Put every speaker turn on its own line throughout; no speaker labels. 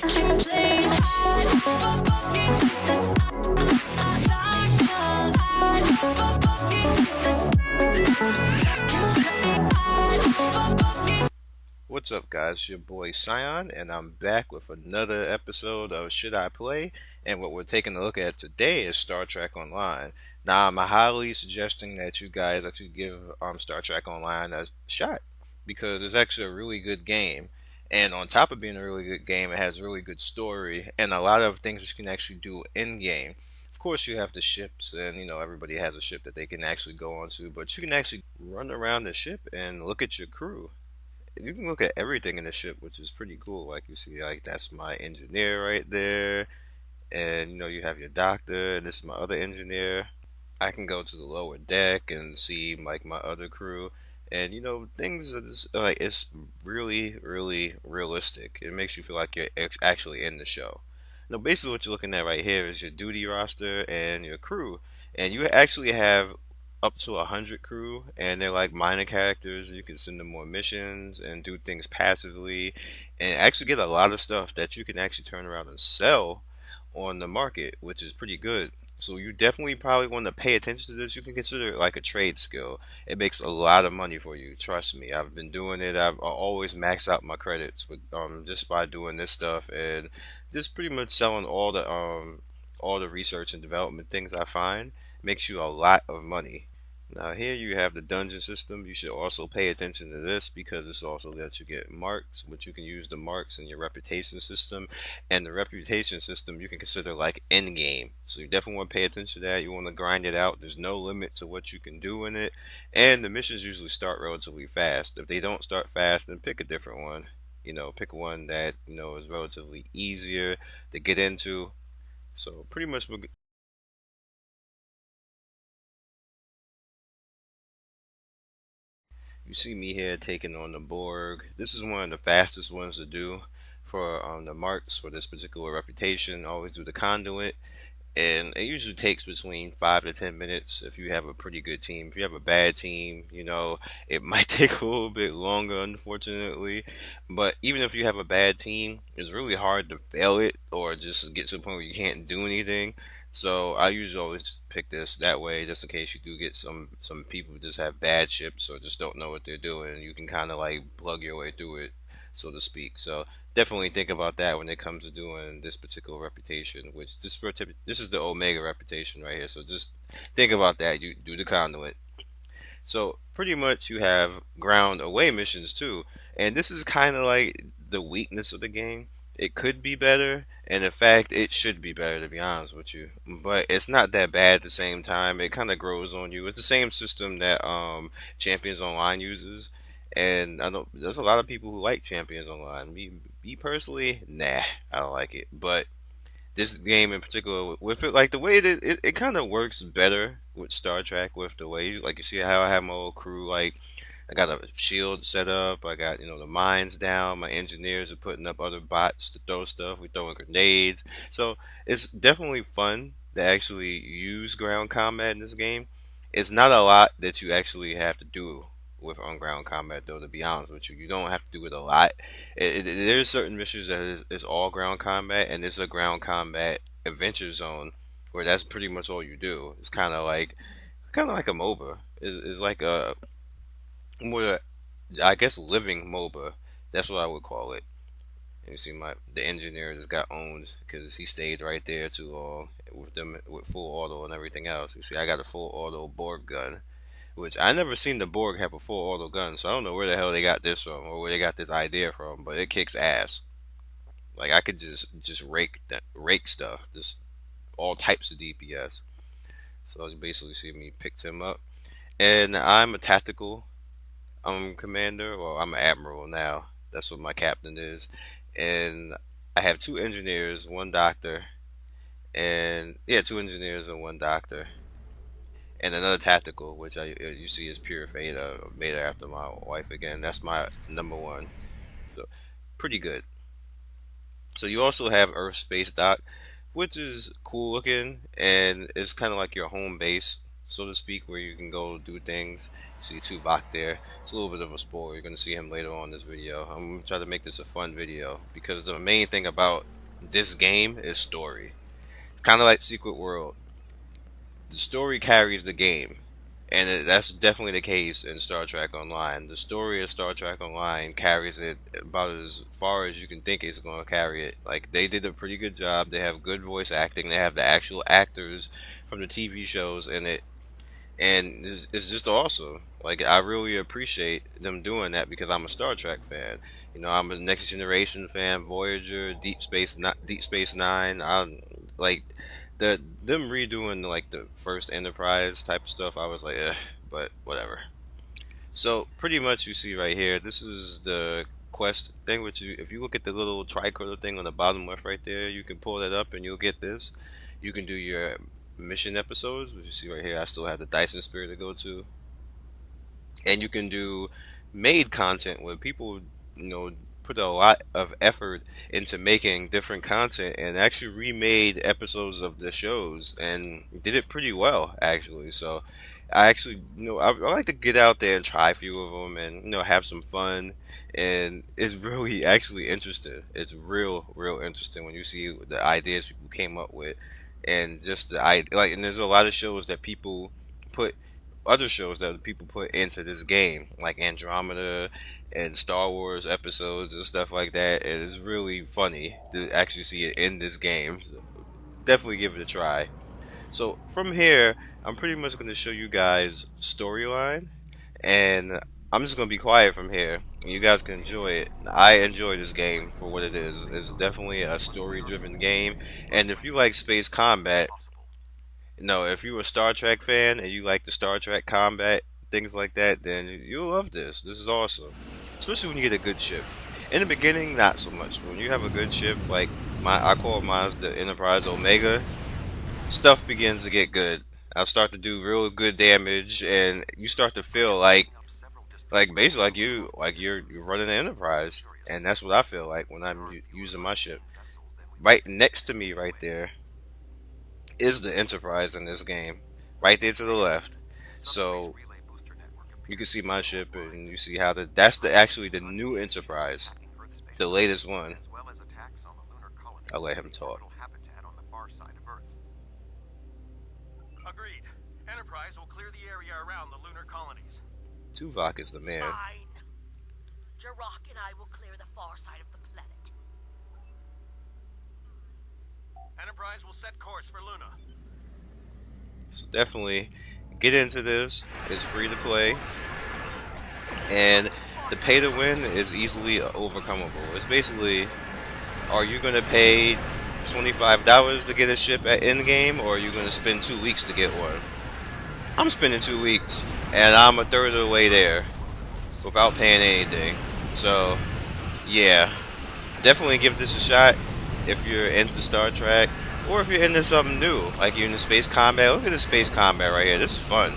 Keep playing hard, but walking with the stars. But walking with the stars.
What's up, guys? It's your boy Scion, and I'm back with another episode of Should I Play? And what we're taking a look at today is Star Trek Online. Now, I'm highly suggesting that you guys actually give Star Trek Online a shot because it's actually a really good game. And on top of being a really good game, it has a really good story and a lot of things that you can actually do in game. Of course, you have the ships, and everybody has a ship that they can actually go onto, but you can actually run around the ship and look at your crew. You can look at everything in the ship, which is pretty cool. Like you see, like that's my engineer right there, and you have your doctor, and this is my other engineer. I can go to the lower deck and see like my other crew, and things are just, like it's really, really realistic. It makes you feel like you're actually in the show. Now, basically, what you're looking at right here is your duty roster and your crew, and you actually have up to 100 crew, and they're like minor characters. You can send them more missions and do things passively, and actually get a lot of stuff that you can actually turn around and sell on the market, which is pretty good. So you definitely probably want to pay attention to this. You can consider it like a trade skill. It makes a lot of money for you. Trust me. I've been doing it. I've always maxed out my credits with just by doing this stuff and just pretty much selling all the research and development things I find makes you a lot of money. Now here you have the dungeon system. You should also pay attention to this because this also lets you get marks, which you can use the marks in your reputation system. And the reputation system you can consider like end game. So you definitely want to pay attention to that. You want to grind it out. There's no limit to what you can do in it. And the missions usually start relatively fast. If they don't start fast, then pick a different one. Pick one that, is relatively easier to get into. So pretty much you see me here taking on the Borg. This is one of the fastest ones to do for the marks for this particular reputation. Always do the conduit, and it usually takes between 5 to 10 minutes if you have a pretty good team. If you have a bad team, it might take a little bit longer, unfortunately. But even if you have a bad team, it's really hard to fail it or just get to the point where you can't do anything. So I usually always pick this that way, just in case you do get some people who just have bad ships or just don't know what they're doing. You can kind of like plug your way through it, so to speak. So definitely think about that when it comes to doing this particular reputation. Which this is the Omega reputation right here. So just think about that. You do the conduit. So pretty much you have ground away missions too, and this is kind of like the weakness of the game. It could be better, and in fact, it should be better to be honest with you. But it's not that bad at the same time. It kind of grows on you. It's the same system that Champions Online uses, and I know there's a lot of people who like Champions Online. Me personally, nah, I don't like it. But this game in particular, with it, like the way that it kind of works better with Star Trek, with the way like you see how I have my whole crew, like I got a shield set up, I got the mines down, my engineers are putting up other bots to throw stuff, we throwing grenades. So it's definitely fun to actually use ground combat in this game. It's not a lot that you actually have to do with on ground combat, though. To be honest with you, you don't have to do it a lot. There's certain missions that is all ground combat, and it's a ground combat adventure zone where that's pretty much all you do. It's kind of like a MOBA. It's like a more, I guess, living MOBA. That's what I would call it. And you see, the engineer just got owned because he stayed right there too long with them with full auto and everything else. You see, I got a full auto Borg gun, which I never seen the Borg have a full auto gun, so I don't know where the hell they got this from or where they got this idea from, but it kicks ass. Like I could just rake stuff, just all types of DPS. So you basically see me picked him up, and I'm a tactical commander. Well, I'm an admiral now. That's what my captain is, and I have two engineers, one doctor, and yeah, two engineers and one doctor, and another tactical, which you see is pure fate. Made her after my wife again. That's my number one. So pretty good. So you also have Earth Space Dock, which is cool looking, and it's kind of like your home base, so to speak, where you can go do things. You see Tuvok there. It's a little bit of a spoiler. You're gonna see him later on in this video. I'm gonna try to make this a fun video because the main thing about this game is story. Kind of like Secret World. The story carries the game, and that's definitely the case in Star Trek Online. The story of Star Trek Online carries it about as far as you can think it's going to carry it. Like, they did a pretty good job. They have good voice acting. They have the actual actors from the TV shows in it, and it's just awesome. Like, I really appreciate them doing that because I'm a Star Trek fan. You know, I'm a Next Generation fan, Voyager, Deep Space Nine. I'm like them redoing like the first Enterprise type of stuff. I was like, but whatever. So pretty much you see right here, this is the quest thing. Which you, if you look at the little tricorder thing on the bottom left right there, you can pull that up and you'll get this. You can do your mission episodes, which you see right here. I still have the Dyson Sphere to go to, and you can do made content where people, you know, put a lot of effort into making different content and actually remade episodes of the shows and did it pretty well actually. So I actually, you know, I like to get out there and try a few of them and, you know, have some fun. And it's really actually interesting. It's real interesting when you see the ideas people came up with, and just the I like. And there's a lot of shows that people put other shows that people put into this game, like Andromeda and Star Wars episodes and stuff like that. And it's really funny to actually see it in this game. So definitely give it a try. So from here, I'm pretty much going to show you guys storyline, and I'm just going to be quiet from here. You guys can enjoy it. I enjoy this game for what it is. It's definitely a story-driven game, and if you like space combat, no, if you're a Star Trek fan and you like the Star Trek combat, things like that, then you'll love this. This is awesome. Especially when you get a good ship. In the beginning, not so much. When you have a good ship, like I call mine the Enterprise Omega, stuff begins to get good. I start to do real good damage, and you start to feel like basically like you're running an Enterprise, and that's what I feel like when I'm using my ship. Right next to me, right there, is the Enterprise in this game, right there to the left. So you can see my ship, and you see how that's the actually the new Enterprise, the latest one. I'll let him talk.
Agreed. Enterprise will clear the area around the lunar colonies.
Tuvok is the man.
Fine. Jirok and I will clear the far side of the planet.
Enterprise will set course for Luna.
So definitely get into this. It's free to play, and the pay to win is easily overcomable. It's basically, are you going to pay $25 to get a ship at endgame, or are you going to spend 2 weeks to get one? I'm spending 2 weeks, and I'm a third of the way there without paying anything. So, yeah, definitely give this a shot if you're into Star Trek, or if you're into something new, like you're into space combat. Look at the space combat right here. This is fun.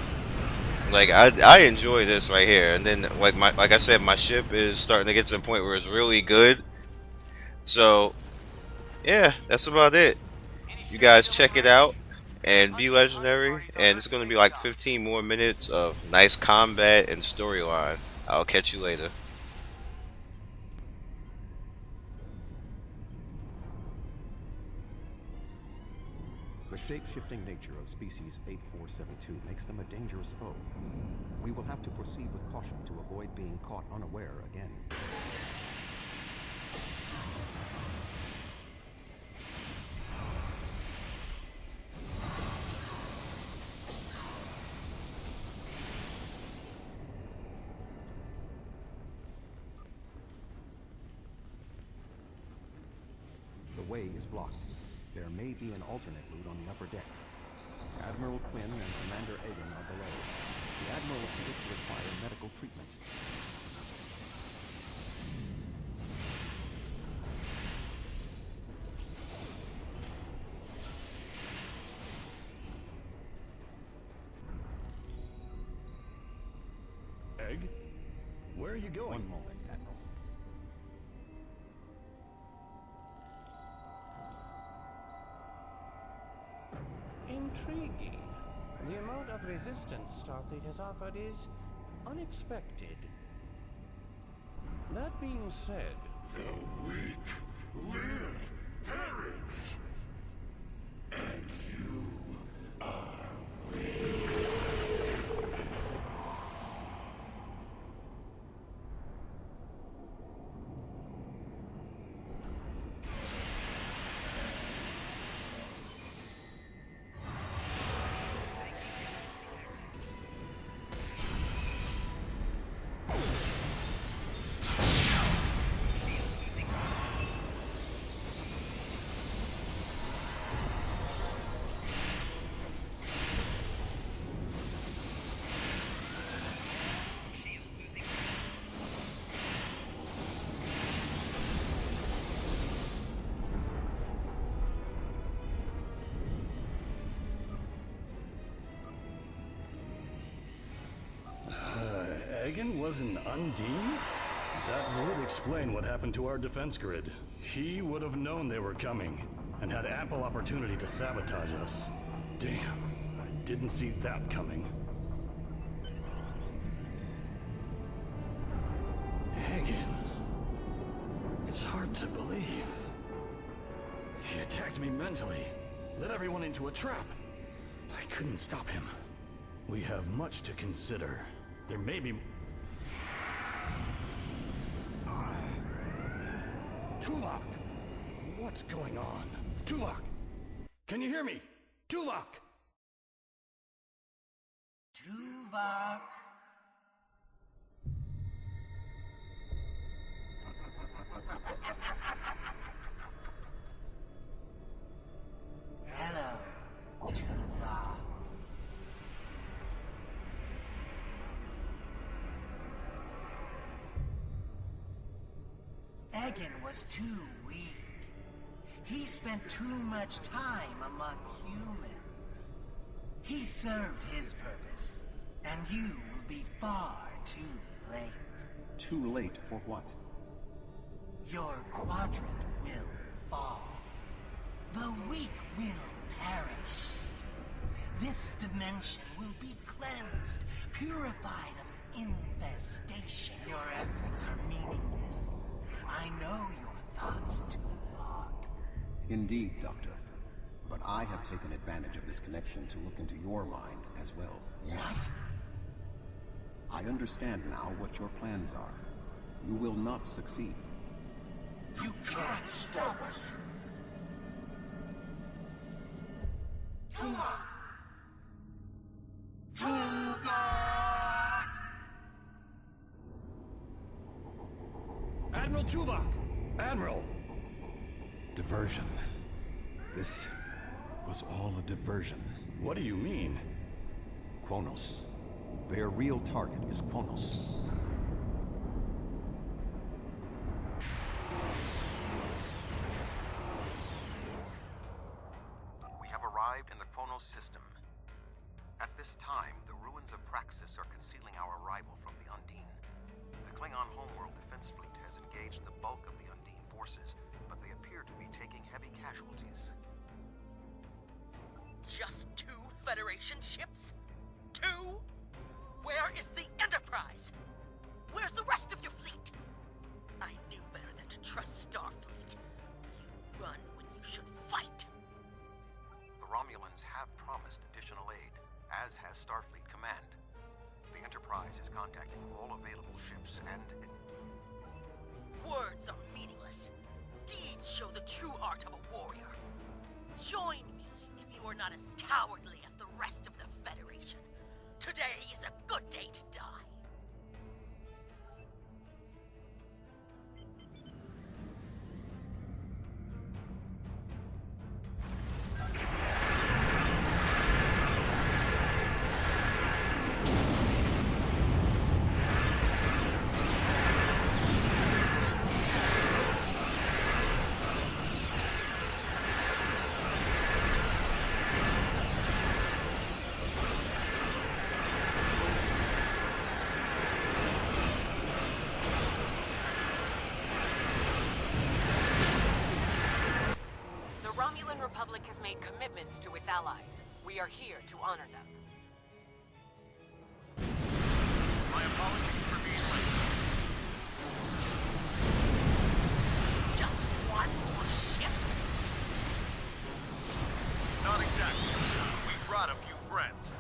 Like I enjoy this right here. And then like I said, my ship is starting to get to the point where it's really good. So yeah, that's about it. You guys check it out and be legendary. And it's going to be like 15 more minutes of nice combat and storyline. I'll catch you later.
The shape-shifting nature of species 8472 makes them a dangerous foe. We will have to proceed with caution to avoid being caught unaware again. The way is blocked. There may be an alternate route on the upper deck. Admiral Quinn and Commander Egan are below. The Admiral appears to require medical treatment.
Egg? Where are you going?
One moment, Admiral.
Intriguing. The amount of resistance Starfleet has offered is unexpected. That being said,
The weak will perish. Egan was an Undine? That would explain what happened to our defense grid. He would have known they were coming, and had ample opportunity to sabotage us. Damn, I didn't see that coming. Egan. It's hard to believe. He attacked me mentally, led everyone into a trap. I couldn't stop him. We have much to consider. There may be... Tuvok! What's going on? Tuvok! Can you hear me? Tuvok!
Tuvok. Hello, Tuvok. Egan was too weak. He spent too much time among humans. He served his purpose, and you will be far too late.
Too late for what?
Your quadrant will fall. The weak will perish. This dimension will be cleansed, purified of infestation. Your efforts are meaningless. I know your thoughts, Tuvok.
Indeed, Doctor. But I have taken advantage of this connection to look into your mind as well.
What?
I understand now what your plans are. You will not succeed.
You can't stop us. Tuvok! Tuvok!
Admiral Tuvok! Admiral!
Diversion. This was all a diversion.
What do you mean?
Kronos. Their real target is Kronos.
We have arrived in the Kronos system. At this time, the ruins of Praxis are concealing our arrival from the Undine. The Klingon homeworld defense fleet has engaged the bulk of the Undine forces, but they appear to be taking heavy casualties.
Just 2 Federation ships? 2? Where is the Enterprise? Where's the rest of your fleet? I knew better than to trust Starfleet. You run when you should fight.
The Romulans have promised additional aid, as has Starfleet Command. The Enterprise is contacting all available ships and...
Words are meaningless. Deeds show the true art of a warrior. Join me if you are not as cowardly as the rest of the Federation. Today is a good day to die.
The Republic has made commitments to its allies. We are here to honor them.
My apologies for being late.
Just one more ship?
Not exactly. We brought a few friends.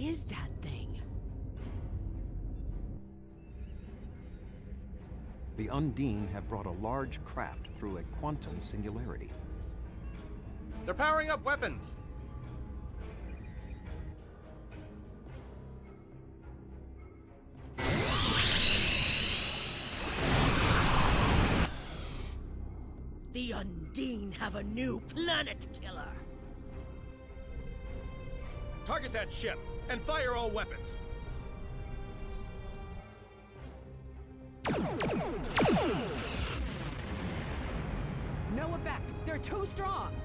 is that thing?
The Undine have brought a large craft through a quantum singularity.
They're powering up weapons!
The Undine have a new planet killer!
Target that ship and fire all weapons.
No effect. They're too strong.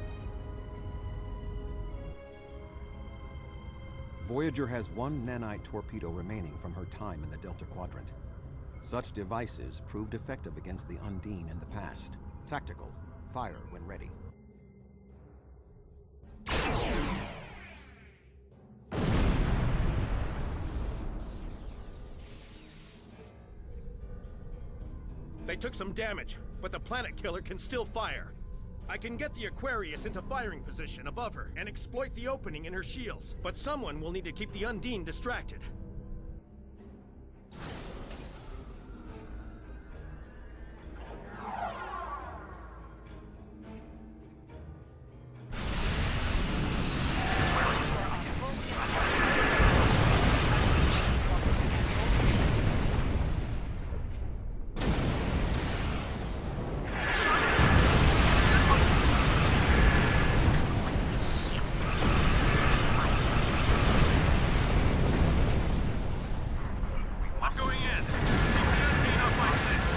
Voyager has one nanite torpedo remaining from her time in the Delta Quadrant. Such devices proved effective against the Undine in the past. Tactical. Fire when ready.
They took some damage, but the planet killer can still fire. I can get the Aquarius into firing position above her and exploit the opening in her shields, but someone will need to keep the Undine distracted. Going in. Keep the Undine up by 6.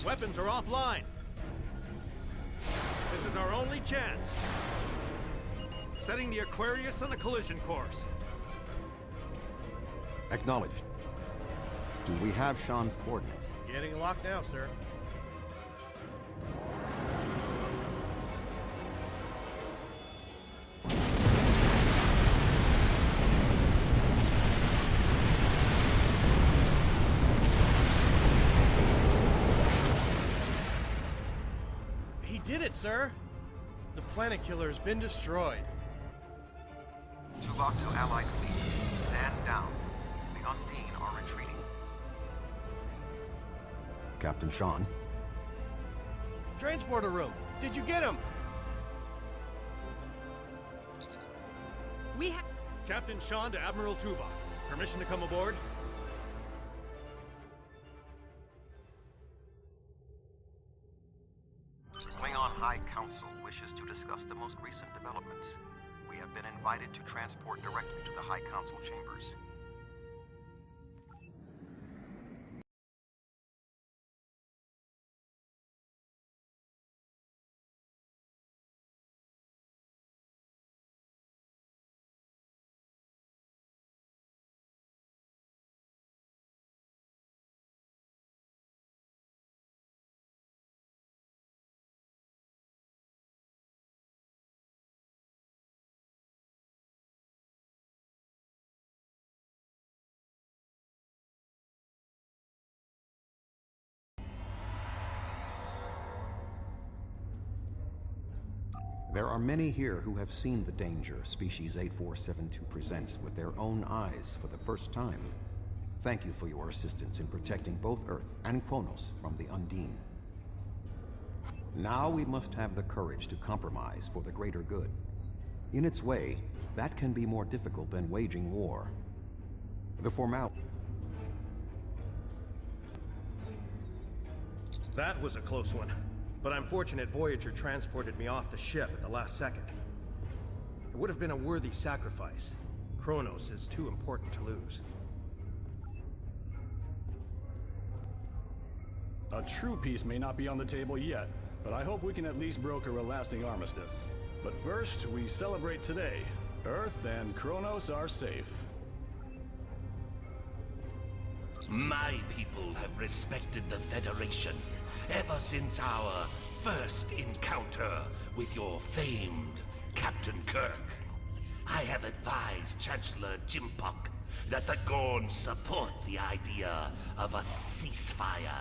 Weapons are offline. This is our only chance. Setting the Aquarius on a collision course.
Acknowledged. Do we have Sean's coordinates?
Getting locked now, sir. He did it, sir! The planet killer has been destroyed.
Tuvok to Allied fleet. Stand down. The Undine are retreating.
Captain Sean.
Transporter room. Did you get him?
We have...
Captain Sean to Admiral Tuvok. Permission to come aboard?
Klingon High Council wishes to discuss the most recent developments. We have been invited to transport directly to the High Council chambers.
There are many here who have seen the danger Species 8472 presents with their own eyes for the first time. Thank you for your assistance in protecting both Earth and Kronos from the Undine. Now we must have the courage to compromise for the greater good. In its way, that can be more difficult than waging war. The formality.
That was a close one. But I'm fortunate Voyager transported me off the ship at the last second. It would have been a worthy sacrifice. Kronos is too important to lose.
A true peace may not be on the table yet, but I hope we can at least broker a lasting armistice. But first, we celebrate today. Earth and Kronos are safe.
My people have respected the Federation ever since our first encounter with your famed Captain Kirk. I have advised Chancellor Jimpok that the Gorn support the idea of a ceasefire.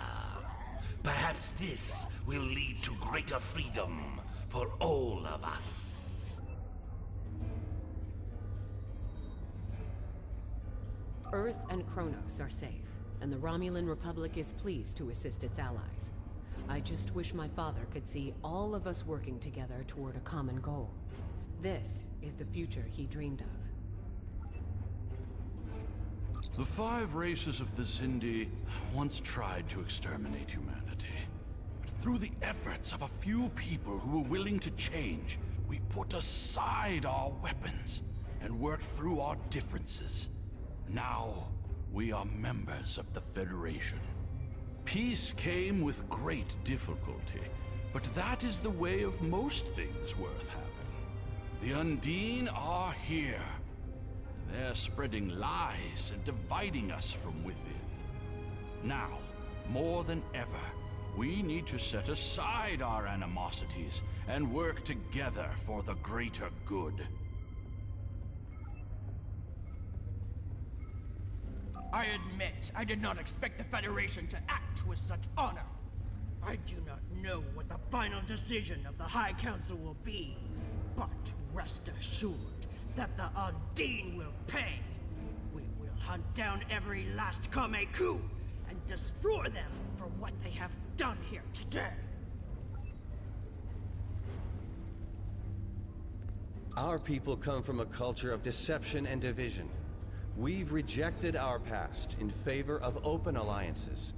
Perhaps this will lead to greater freedom for all of us.
Earth and Kronos are safe, and the Romulan Republic is pleased to assist its allies. I just wish my father could see all of us working together toward a common goal. This is the future he dreamed of.
The 5 races of the Xindi once tried to exterminate humanity. But through the efforts of a few people who were willing to change, we put aside our weapons and worked through our differences. Now, we are members of the Federation. Peace came with great difficulty, but that is the way of most things worth having. The Undine are here. They're spreading lies and dividing us from within. Now, more than ever, we need to set aside our animosities and work together for the greater good.
I admit, I did not expect the Federation to act with such honor. I do not know what the final decision of the High Council will be, but rest assured that the Undine will pay. We will hunt down every last Kameku and destroy them for what they have done here today.
Our people come from a culture of deception and division. We've rejected our past in favor of open alliances.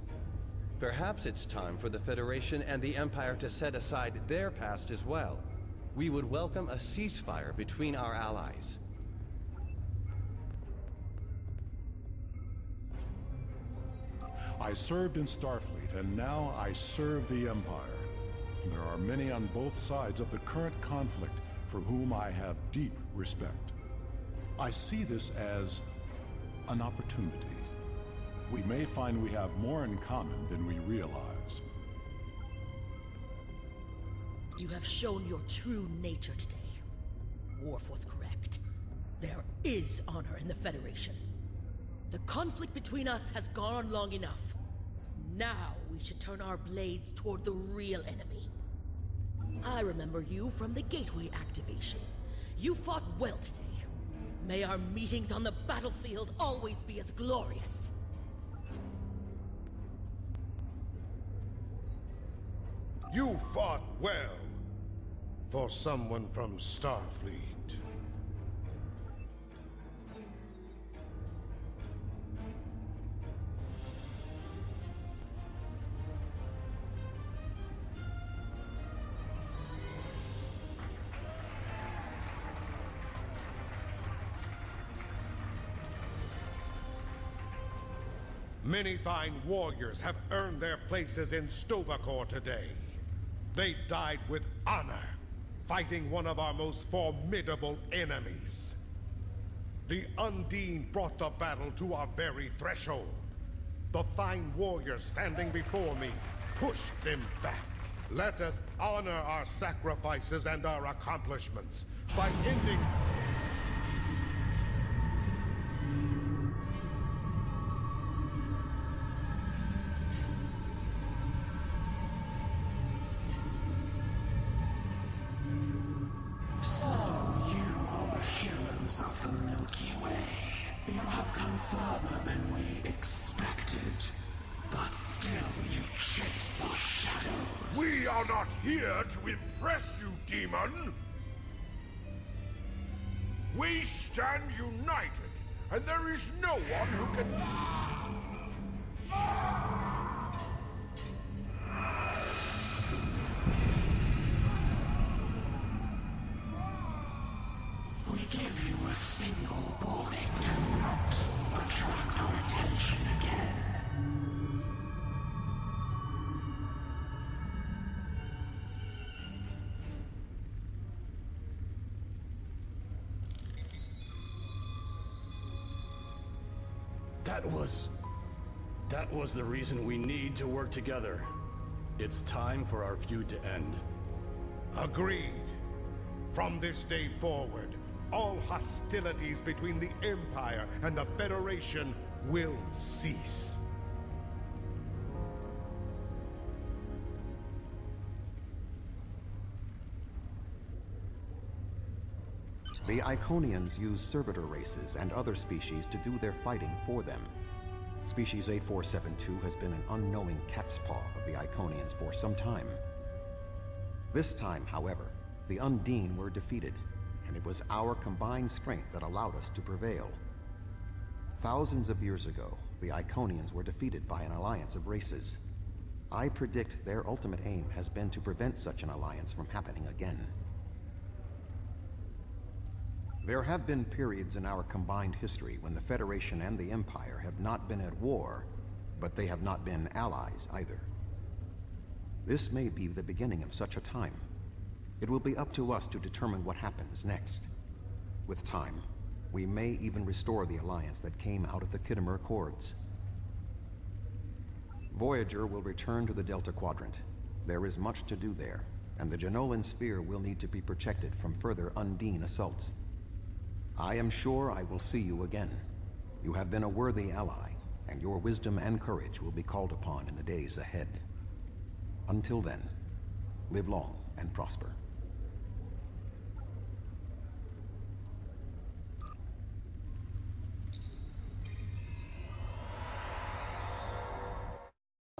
Perhaps it's time for the Federation and the Empire to set aside their past as well. We would welcome a ceasefire between our allies.
I served in Starfleet, and now I serve the Empire. There are many on both sides of the current conflict for whom I have deep respect. I see this as an opportunity. We may find we have more in common than we realize.
You have shown your true nature today. Worf was correct. There is honor in the Federation. The conflict between us has gone on long enough. Now we should turn our blades toward the real enemy. I remember you from the Gateway activation. You fought well today. May our meetings on the battlefield always be as glorious.
You fought well for someone from Starfleet. Many fine warriors have earned their places in Sto-vo-kor today. They died with honor, fighting one of our most formidable enemies. The Undine brought the battle to our very threshold. The fine warriors standing before me pushed them back. Let us honor our sacrifices and our accomplishments by ending... We
are not here to impress you, demon. We stand united, and there is no one who can...
We give you a single warning to not attract our attention again.
That was the reason we need to work together. It's time for our feud to end.
Agreed. From this day forward, all hostilities between the Empire and the Federation will cease.
The Iconians use servitor races and other species to do their fighting for them. Species 8472 has been an unknowing catspaw of the Iconians for some time. This time, however, the Undine were defeated, and it was our combined strength that allowed us to prevail. Thousands of years ago, the Iconians were defeated by an alliance of races. I predict their ultimate aim has been to prevent such an alliance from happening again. There have been periods in our combined history when the Federation and the Empire have not been at war, but they have not been allies either. This may be the beginning of such a time. It will be up to us to determine what happens next. With time, we may even restore the alliance that came out of the Khitomer Accords. Voyager will return to the Delta Quadrant. There is much to do there, and the Jenolan Sphere will need to be protected from further Undine assaults. I am sure I will see you again. You have been a worthy ally, and your wisdom and courage will be called upon in the days ahead. Until then, live long and prosper.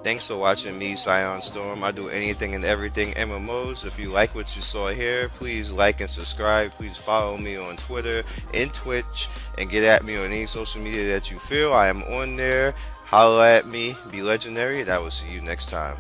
Thanks for watching me, Scion Storm. I do anything and everything MMOs. If you like what you saw here, please like and subscribe. Please follow me on Twitter and Twitch, and get at me on any social media that you feel. I am on there. Holla at me, be legendary, and I will see you next time.